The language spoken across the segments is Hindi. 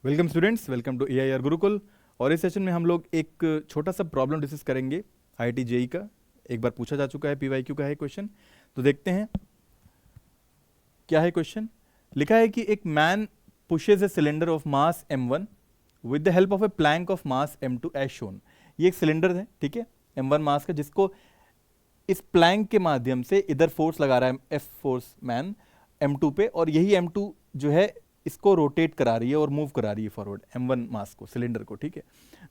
Welcome students, welcome to AIR Gurukul. और इस सेशन में हम लोग एक छोटा सा प्रॉब्लम डिस्कस करेंगे IIT JEE का। एक बार पूछा जा चुका है, PYQ का है क्वेश्चन। तो देखते हैं क्या है क्वेश्चन। लिखा है कि एक man pushes a cylinder of mass m1 with the help of a plank of mass m2 as shown. ये एक सिलेंडर है, ठीक है, m1 मास का, जिसको इस प्लैंक के माध्यम से इधर फोर्स लगा रहा है F फोर्स मैन m2 पे, और यही m2 जो है इसको रोटेट करा रही है और मूव करा रही है फॉरवर्ड m1 मास को, सिलेंडर को, ठीक है।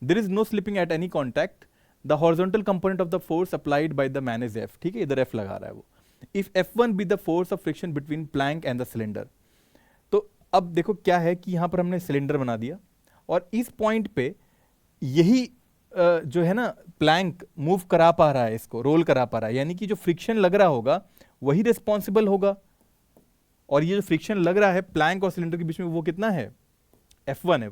There is no slipping at any contact. The horizontal component of the force applied by the man is F, ठीक है, इधर F लगा रहा है वो। If F1 be the force of friction between plank and the cylinder. तो अब देखो क्या है कि यहां पर हमने सिलेंडर बना दिया और इस पॉइंट पे यही जो है ना प्लैंक मूव करा पा रहा है, इसको रोल करा पा रहा है, यानी कि जो फ्रिक्शन लग रहा होगा वही रिस्पॉन्सिबल होगा। और ये जो फ्रिक्शन लग रहा है प्लैंक और सिलेंडर के बीच में, वो कितना है? F1 है।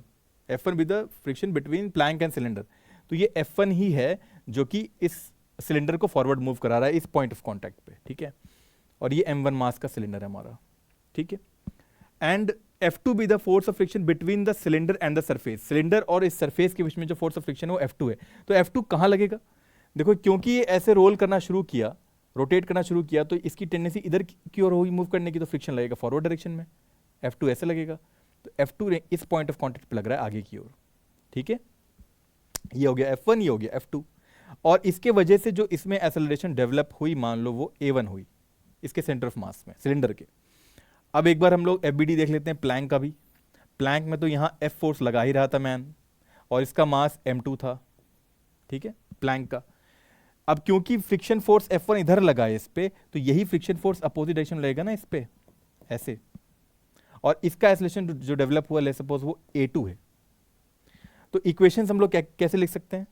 F1 with the friction between plank and cylinder. तो ये F1 ही है जो कि इस सिलेंडर को फॉरवर्ड मूव करा रहा है इस पॉइंट ऑफ कॉन्टैक्ट पे, ठीक है। और ये m1 मास का सिलेंडर है हमारा, ठीक है। And F2 B the force of friction between the cylinder and the surface. Cylinder और इस सरफेस के बीच में जो फोर्स ऑफ फ्रिक्शन है वो F2 है। तो F2 कहां लगेगा? देखो, क्योंकि ये ऐसे रोल करना शुरू किया, रोटेट करना शुरू किया, तो इसकी टेंडेंसी इधर की ओर होगी मूव करने की, तो फ्रिक्शन लगेगा फॉरवर्ड डायरेक्शन में, F2 ऐसे लगेगा। तो F2 इस पॉइंट ऑफ कॉन्टैक्ट पे लग रहा है आगे की ओर, ठीक है। ये हो गया F1, ये हो गया F2। और इसके वजह से जो इसमें एक्सेलरेशन डेवलप हुई, मान लो वो A1 हुई इसके सेंटर ऑफ मास में, सिलेंडर के। अब एक बार हम लोग FBD देख लेते हैं प्लैंक का भी। प्लैंक में तो यहाँ F फोर्स लगा ही रहा था मैन, और इसका मास m2 था, ठीक है, प्लैंक का। अब क्योंकि फ्रिक्शन फोर्स F1 इधर लगा है इस पे, तो यही फ्रिक्शन फोर्स अपोजिट डायरेक्शन लगेगा ना इस पे, ऐसे। और इसका एक्सेलरेशन जो डेवलप हुआ, लेट्स सपोज वो A2 है। तो इक्वेशंस हम लोग कैसे लिख सकते हैं?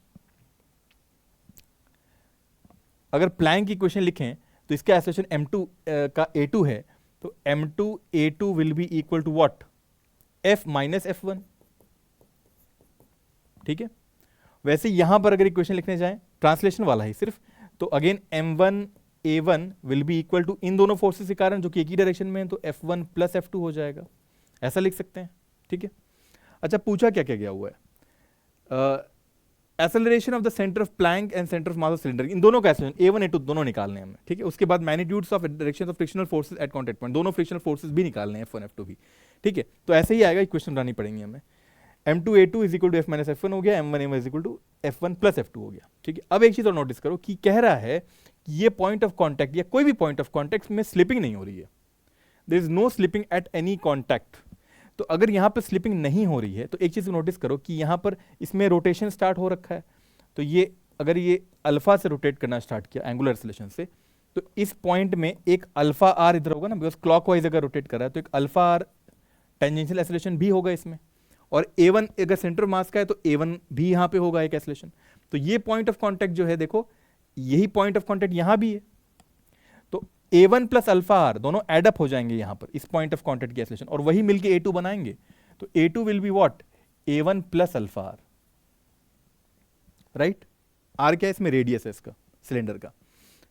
अगर प्लैंक की इक्वेशन लिखें तो इसका एक्सेलरेशन m2 का A2 है, तो m2 A2 will be equal to what? F minus F1, ठीक है। वैसे यहां पर अगर इक्वेशन लिखने जाएं, ट्रांसलेशन वाला ही सिर्फ, तो again m1 A1 will be equal to, इन दोनों फोर्सेस के कारण जो कि एक ही डायरेक्शन में है, तो F1 प्लस F2 हो जाएगा। ऐसा लिख सकते हैं, ठीक है। अच्छा, पूछा क्या क्या गया हुआ है? Acceleration of the centre of plank and centre of mass of cylinder, इन दोनों का एक्सेलरेशन A1 A2 दोनों निकालने हैं हमें, ठीक है। उसके बाद magnitudes of direction of frictional forces eight contact point, दोनों फ्रिक्शनल फोर्सेस भी निकालने हैं, F1 F2 भी, ठीक है। तो ऐसे ही आएगा, इक्वेशन बनानी पड़ेंगी हमें। m2 A2 is equal to F minus F1 हो गया, m1 A1 is equal to F1 plus F2 हो गया, ठीक है। अब एक चीज और नोटिस करो कि कह रहा है कि ये पॉइंट ऑफ कॉन्टैक्ट या कोई भी पॉइंट ऑफ कॉन्टैक्ट में स्लिपिंग नहीं हो रही है। There is no slipping at any contact. तो अगर यहां पर स्लिपिंग नहीं हो रही है, तो एक चीज नोटिस करो कि यहां पर इसमें रोटेशन स्टार्ट हो रखा है। तो ये अगर ये अल्फा से रोटेट करना स्टार्ट किया एंगुलर एक्सेलरेशन से, तो इस पॉइंट में एक अल्फा आर इधर होगा ना, बिकॉज क्लॉकवाइज अगर रोटेट कर रहा है, तो एक अल्फा आर टेंजेंशियल एक्सेलरेशन भी होगा इसमें। और A1 अगर सेंटर मास का है, तो A1 भी यहां पे होगा एक एक्सेलरेशन। तो ये पॉइंट ऑफ कॉन्टैक्ट जो है, देखो यही पॉइंट ऑफ कॉन्टैक्ट यहां भी है। तो A1 प्लस अल्फा आर दोनों एडअप हो जाएंगे यहां पर इस पॉइंट ऑफ कॉन्टैक्ट की एक्सेलरेशन, और वही मिलके A2 बनाएंगे। तो A2 will be what? A1 plus alpha r, right. R क्या है इसमें? रेडियस है इसका, सिलेंडर का,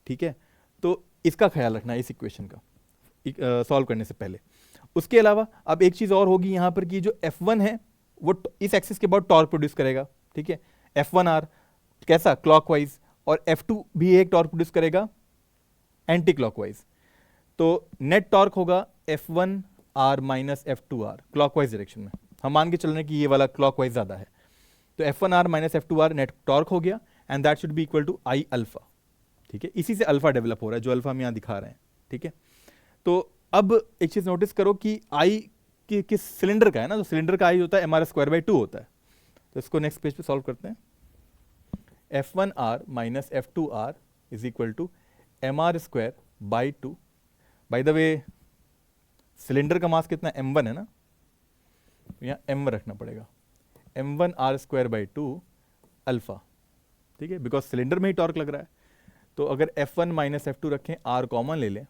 ठीक है। तो इसका ख्याल रखना है इस इक्वेशन का सॉल्व करने से पहले। उसके अलावा अब एक चीज और होगी यहां पर कि जो F1 है वो इस एक्सिस के बाद टॉर्क प्रोड्यूस करेगा, ठीक है। F1R कैसा? क्लॉकवाइज। और F2 भी एक टॉर्क प्रोड्यूस करेगा एंटी क्लॉकवाइज। तो नेट टॉर्क होगा F1R minus F2R clockwise direction में। हम मान के चल रहे हैं कि ये वाला क्लॉकवाइज ज्यादा है, तो F1R minus F2R net torque हो गया, and that should be equal to I alpha, ठीक है। इसी से अल्फा डेवलप हो रहा है, जो अल्फा हम यहां दिखा रहे हैं, ठीक है। तो अब एक चीज नोटिस करो कि I किस सिलेंडर का है ना, तो सिलेंडर का I होता है mr²/2 होता है। तो इसको नेक्स्ट पेज पे सॉल्व करते हैं। F1R minus F2R is equal to mr²/2। By the way cylinder का मास कितना? m1 है ना, तो यहाँ m रखना पड़ेगा, m1r²/2 अल्फा, ठीक है, बिकॉज सिलेंडर में ही टॉर्क लग रहा है। तो अगर F1 माइनस F2 रखें, R कॉमन ले लें,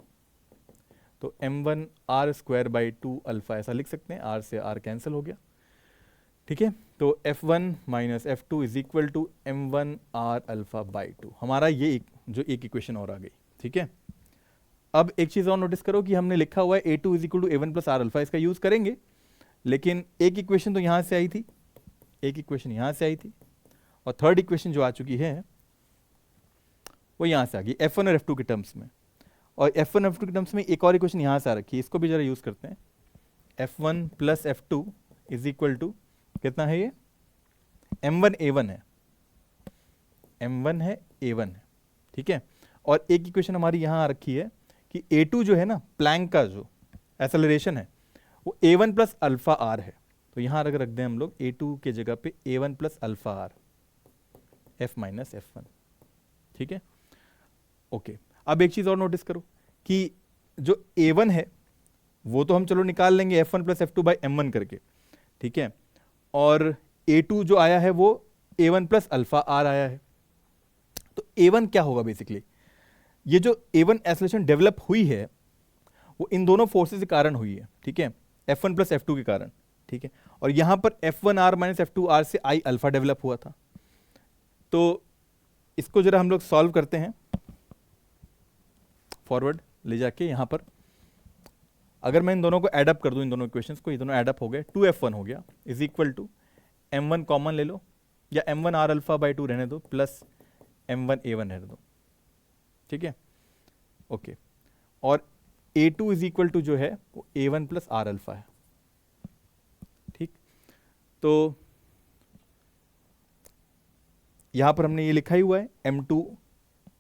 तो m1r²/2 अल्फा ऐसा लिख सकते हैं, R से R कैंसिल हो गया, ठीक है। तो F1 minus F2 is equal to m1r alpha. हमारा ये जो एक इक्वेशन और आ गई, ठीक है। अब एक चीज और नोटिस करो कि हमने लिखा हुआ है A2 is equal to A1 plus r alpha, इसका यूज करेंगे लेकिन एक इक्वेशन तो यहाँ से आई थी, एक इक्वेशन यहाँ से आई थी, और थर्ड इक्वेशन जो आ चुकी है वो यहाँ से आ गई F1 और F2 के टर्म्स में। और F1 F2 के टर्म्स में एक और इक्वेशन यहाँ से आ रखी है, इसको भी जरा यूज़ करते हैं। F1 plus F2 is equal to कितना है, ये M1 A1 है, M1 है A1 है, ठीक है। और एक इक्वेशन हमारी यहाँ आ रखी है कि A2 जो है ना, प्लैंक का जो एक्सेलरेशन है वो A1 प्लस अल्फा आर है। तो यहाँ अगर रख दें हम लोग A2 के जगह पे A1 plus alpha r F minus F1, ठीक है, ओके। अब एक चीज़ और नोटिस करो कि जो A1 है वो तो हम चलो निकाल लेंगे F1 plus F2 by M1 करके, ठीक है, और A2 जो आया है वो A1 प्लस अल्फा आर आया है। तो A1 क्या होगा बेसिकली, ये जो A1 एक्सेलरेशन डेवलप हुई है वो इन दोनों फोर्सेस के कारण हुई है, ठीक है, F1 प्लस F2 के कारण, ठीक है। और यहां पर F1 r minus F2 r से I अल्फा डेवलप हुआ था। तो इसको जरा हम लोग सॉल्व करते हैं, फॉरवर्ड ले जाके यहाँ पर अगर मैं इन दोनों को एडअप कर दूं, इन दोनों इक्वेशंस को, ये दोनों एडअप हो गए, 2F1 हो गया is equal to M1 common ले लो या M1 आर अल्फा बाई 2 रहने दो प्लस M1 A1 रहने दो, ठीक है, ओके। और A2 इज इक्वल टू जो है वो A1 प्लस आर अल्फा है, ठीक। तो यहां पर हमने ये लिखा ही हुआ है M2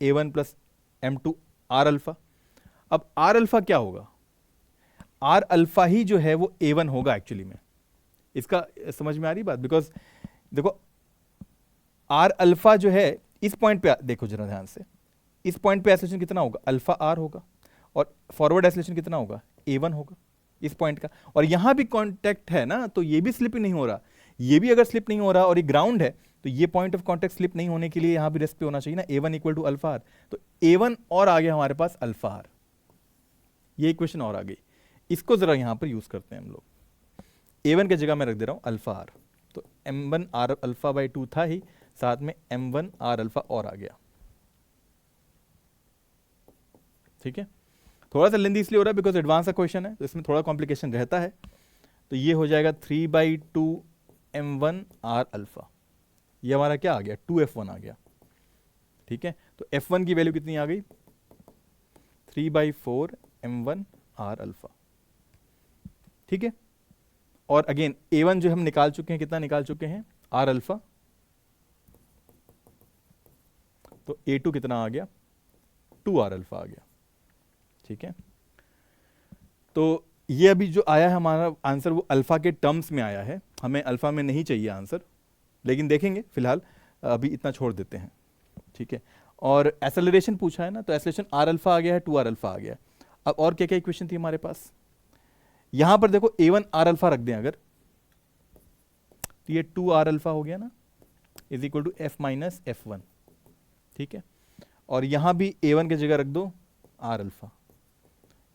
A1 plus M2 r alpha. अब आर अल्फा क्या होगा, आर अल्फा ही जो है वो A1 होगा एक्चुअली में। इसका समझ में आ रही बात, बिकॉज देखो आर अल्फा जो है इस पॉइंट पे, देखो जरा ध्यान से, इस पॉइंट पे एक्सेलरेशन कितना होगा, अल्फा आर होगा, और फॉरवर्ड एक्सेलरेशन कितना होगा, A1 होगा इस पॉइंट का। और यहां भी कांटेक्ट है ना, तो ये भी स्लिप नहीं हो रहा, ये भी अगर स्लिप नहीं हो रहा और ये ग्राउंड है, तो ये पॉइंट ऑफ कांटेक्ट स्लिप नहीं होने के लिए यहां भी रेस्ट पे होना चाहिए ना, A1 equal to alpha are. तो A1 और आ गया हमारे पास अल्फा आर, ये इक्वेशन और आ गई। इसको जरा यहां पर यूज करते हैं हम लोग, A1 की जगह मैं रख दे रहा हूं अल्फा आर। तो M1 आर अल्फा बाई 2 था ही, साथ में M1 आर अल्फा और आ गया, ठीक है। थोड़ा सा लेंदी इसलिए हो रहा है बिकॉज एडवांस का क्वेश्चन है, तो इसमें थोड़ा कॉम्प्लिकेशन रहता है। तो ये हो जाएगा 3/2 M1 आर अल्फा, ये हमारा क्या आ गया, 2F1 आ गया, ठीक है। तो F1 की वैल्यू कितनी आ गई, 3/4 M1 आर अल्फा, ठीक है। और अगेन A1 जो हम निकाल चुके हैं, कितना निकाल चुके हैं, आर अल्फा। तो A2 कितना आ गया, 2 आर अल्फा आ गया, ठीक है। तो ये अभी जो आया है हमारा आंसर वो अल्फा के टर्म्स में आया है, हमें अल्फा में नहीं चाहिए आंसर, लेकिन देखेंगे फिलहाल, अभी इतना छोड़ देते हैं, ठीक है। और एक्सेलरेशन पूछा है ना, तो एक्सेलरेशन आर अल्फा आ गया है, 2 आर अल्फा आ गया। अब और क्या क्या इक्वेशन थी हमारे पास, यहां पर देखो A1 आर अल्फा रख दें अगर, तो ये 2 आर अल्फा हो गया ना, is equal to F minus F1, ठीक है। और यहां भी A1 की जगह रख दो आर अल्फा,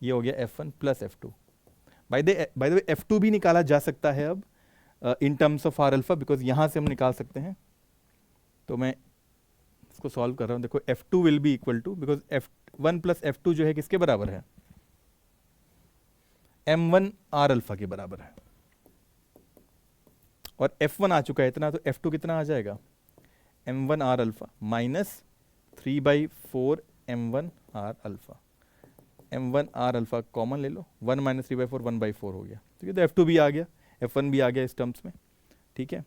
ये हो गया F1 plus F2। Bye the way F2 भी निकाला जा सकता है अब in terms of r alpha, because यहां से हम निकाल सकते हैं। तो मैं इसको सॉल्व कर रहा हूं, देखो F2 will be equal to, because F1 plus F2 जो है किसके बराबर है, M1 आर अल्फा के बराबर है। और F1 आ चुका है इतना, तो F2 कितना आ जाएगा, M1 r alpha minus 3/4 M1 r alpha. M1 r alpha common ले लो, 1 माइनस 3/4 1/4 हो गया, ठीक है। तो F2 भी आ गया, F1 भी आ गया इस टर्म्स में, ठीक है।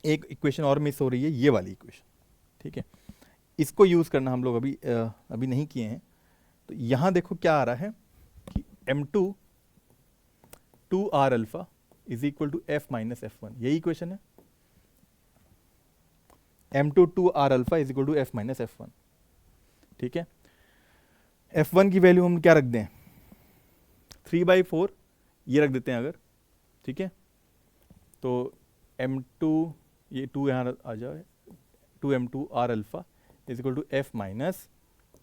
एक इक्वेशन और मिस हो रही है, ये वाली इक्वेशन, ठीक है। इसको यूज करना हम लोग अभी नहीं किए हैं। तो यहां देखो क्या आ रहा है कि M2 2 r alpha is equal to F minus F1, यही इक्वेशन है। M2 2 r alpha is equal to F minus F1, ठीक है। F1 की वैल्यू हम क्या रख दें, 3/4 ये रख देते हैं अगर, ठीक है। तो M2, ये 2 यहाँ आ जाए, 2M2 r alpha is equal to F minus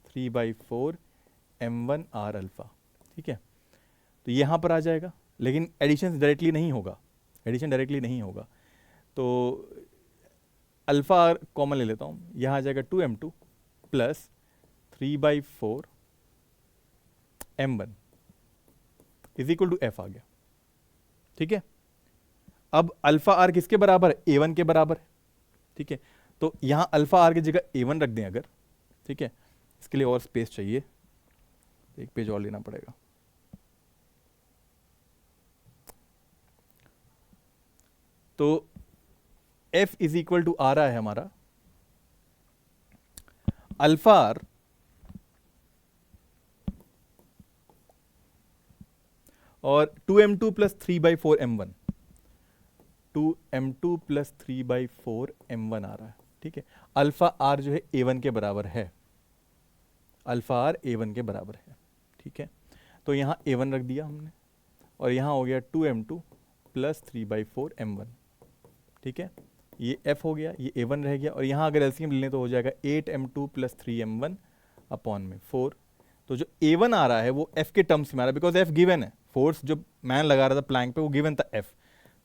3/4 M1 r alpha, ठीक है। तो यहाँ पर आ जाएगा, लेकिन एडिशन डायरेक्टली नहीं होगा, एडिशन डायरेक्टली नहीं होगा। तो अल्फा आर कॉमन ले लेता हूँ, यहाँ आ जाएगा 2M2 plus 3/4 M1 is equal to F आ गया, ठीक है। अब अल्फा आर किसके बराबर है, A1 के बराबर है, ठीक है। तो यहां अल्फा आर की जगह A1 रख दें अगर, ठीक है, इसके लिए और स्पेस चाहिए, एक पेज और लेना पड़ेगा। तो F इज इक्वल टू आ रहा है हमारा अल्फा आर और 2m2 plus 3/4m1, 2m2 plus 3/4m1 आ रहा है, ठीक है। अल्फा आर जो है A1 के बराबर है, अल्फा आर A1 के बराबर है, ठीक है। तो यहाँ A1 रख दिया हमने और यहाँ हो गया 2m2 प्लस 3/4m1, ठीक है। ये F हो गया, ये A1 रह गया और यहाँ अगर एलसीएम लें तो हो जाएगा 8m2 प्लस 3m1 अपॉन में 4। तो जो A1 आ रहा है वो F के टर्म्स में आ रहा है, बिकॉज F गिवन है, फोर्स जो मैन लगा रहा था प्लैंक पे वो गिवन था F,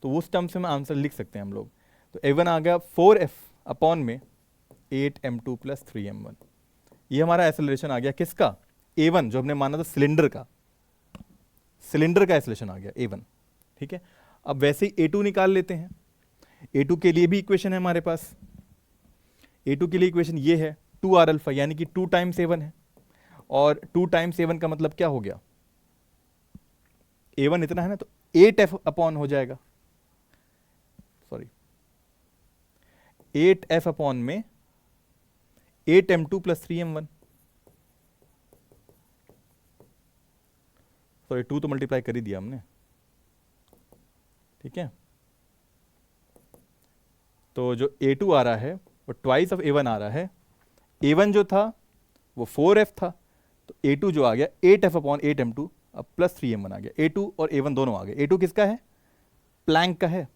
तो उस टर्म्स में आंसर लिख सकते हैं हम लोग। तो A1 आ गया 4F अपॉन में 8m2 प्लस 3m1। ये हमारा एक्सेलरेशन आ गया किसका, A1 जो हमने माना था सिलेंडर का, सिलेंडर का एक्सेलरेशन आ गया A1, ठीक है। अब वैसे ही A2 निकाल लेते हैं। A2 के लिए भी इक्वेशन है हमारे पास, A2 के लिए इक्वेशन ये है 2r अल्फा, यानी कि 2 टाइम्स A1 है, और 2 टाइम्स A1 का मतलब क्या हो गया, A1 इतना है ना, तो 8f अपॉन हो जाएगा, सॉरी 8f अपॉन में 8m2 प्लस 3m1, सॉरी 2 तो मल्टीप्लाई कर ही दिया हमने, ठीक है। तो जो A2 आ रहा है वो ट्वाइस ऑफ A1 आ रहा है, A1 जो था वो 4f था, तो A2 जो आ गया 8f अपॉन 8m2 अब प्लस 3m1 आ गया। A2 और A1 दोनों आ गए। A2 किसका है, प्लैंक का है,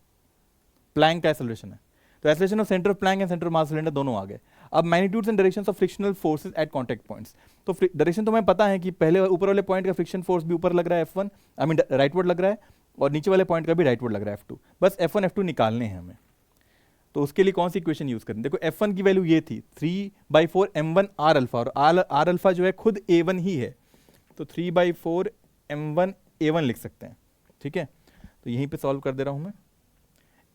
प्लैंक का एक्सेलरेशन है, तो acceleration of centre of plank and centre of mass cylinder दोनों आ गए। अब magnitudes and directions of frictional forces eight contact points, तो डायरेक्शन तो हमें पता है कि पहले ऊपर वाले पॉइंट का फ्रिक्शन फोर्स भी ऊपर लग रहा है F1, आई मीन राइटवर्ड लग रहा है, और नीचे वाले पॉइंट का भी राइटवर्ड लग रहा है F2, बस F1 F2 निकालने हैं हमें। तो उसके लिए कौन सी इक्वेशन यूज करें, देखो F1 की वैल्यू ये थी 3/4m1 r अल्फा, और r अल्फा जो है खुद A1 ही है, तो 3/4m1 A1 लिख सकते हैं, ठीक है। तो यहीं पे सॉल्व कर दे रहा हूं मैं।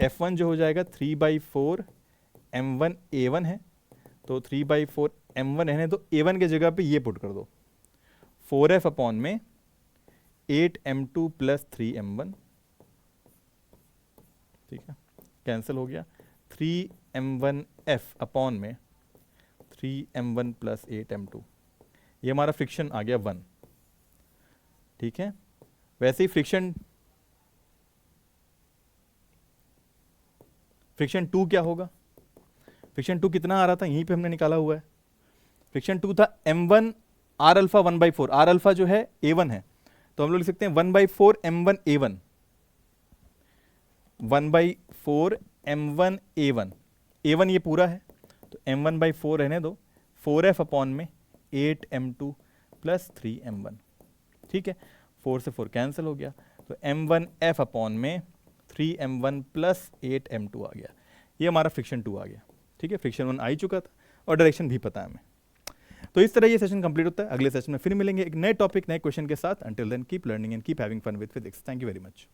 F1 जो हो जाएगा 3/4m1 A1 है, तो 3/4m1 है, तो A1 के जगह पे ये पुट कर दो 4f अपॉन में 8m2 प्लस 3m1, ठीक है, कैंसिल हो गया, 3m1f अपॉन में 3m1 प्लस 8m2, ये हमारा फ्रिक्शन आ गया 1, ठीक है। वैसे ही फ्रिक्शन 2 क्या होगा, फ्रिक्शन 2 कितना आ रहा था, यहीं पे हमने निकाला हुआ है। फ्रिक्शन 2 था m1 r alpha 1/4, r alpha जो है A1 है, तो हम लोग लिख सकते हैं 1/4 m1 A1, 1/4 m1 A1, A1 ये पूरा है, तो m1/4 रहने दो, 4f अपॉन में 8m2 प्लस 3m1, ठीक है। 4 से 4 कैंसिल हो गया, तो m1f अपॉन में 3m1 प्लस 8m2 आ गया, ये हमारा फ्रिक्शन 2 आ गया, ठीक है। फ्रिक्शन 1 आ ही चुका था और डायरेक्शन भी पता है हमें। तो इस तरह ये सेशन कंप्लीट होता है। अगले सेशन में फिर मिलेंगे एक नए टॉपिक, नए क्वेश्चन के साथ। Until then keep learning and keep having fun with physics. Thank you very much.